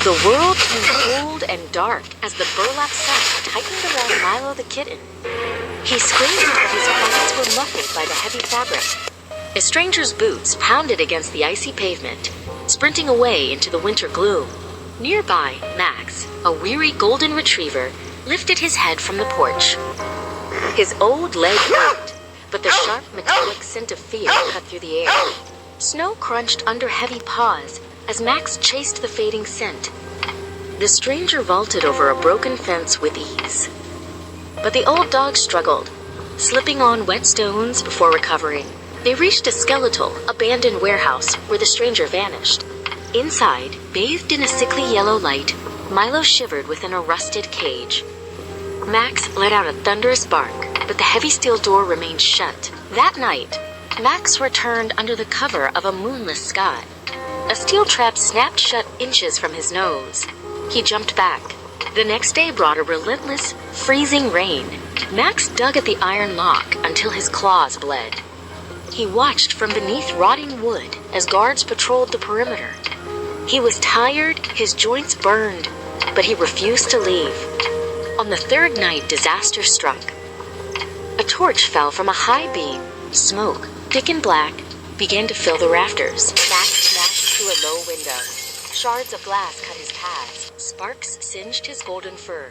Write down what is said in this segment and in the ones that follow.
The world grew cold and dark as the burlap sack tightened around Milo the kitten. He screamed, but his cries were muffled by the heavy fabric. A stranger's boots pounded against the icy pavement, sprinting away into the winter gloom. Nearby, Max, a weary golden retriever, lifted his head from the porch. His old leg ached, but the sharp metallic scent of fear cut through the air. Snow crunched under heavy paws as Max chased the fading scent. The stranger vaulted over a broken fence with ease. But the old dog struggled, slipping on wet stones before recovering. They reached a skeletal, abandoned warehouse where the stranger vanished. Inside, bathed in a sickly yellow light, Milo shivered within a rusted cage. Max let out a thunderous bark, but the heavy steel door remained shut. That night, Max returned under the cover of a moonless sky. A steel trap snapped shut inches from his nose. He jumped back. The next day brought a relentless, freezing rain. Max dug at the iron lock until his claws bled. He watched from beneath rotting wood as guards patrolled the perimeter. He was tired, his joints burned, but he refused to leave. On the third night, disaster struck. A torch fell from a high beam. Smoke, thick and black, began to fill the rafters. Max smashed through a low window. Shards of glass cut his pads. Sparks singed his golden fur.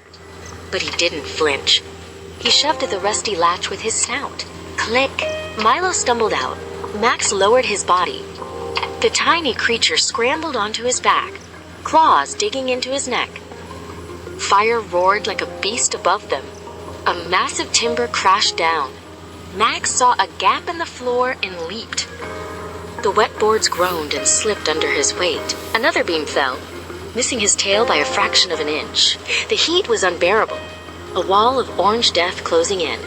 But he didn't flinch. He shoved at the rusty latch with his snout. Click! Milo stumbled out. Max lowered his body. The tiny creature scrambled onto his back, claws digging into his neck. Fire roared like a beast above them. A massive timber crashed down. Max saw a gap in the floor and leaped. The wet boards groaned and slipped under his weight. Another beam fell, missing his tail by a fraction of an inch. The heat was unbearable, a wall of orange death closing in.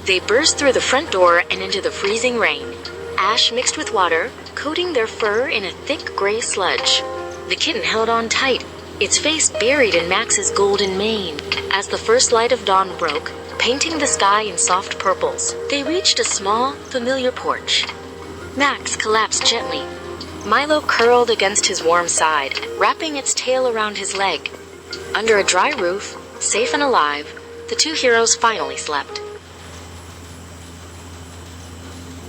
They burst through the front door and into the freezing rain. Ash mixed with water, coating their fur in a thick gray sludge. The kitten held on tight, its face buried in Max's golden mane. As the first light of dawn broke, painting the sky in soft purples, they reached a small, familiar porch. Max collapsed gently. Milo curled against his warm side, wrapping its tail around his leg. Under a dry roof, safe and alive, the two heroes finally slept.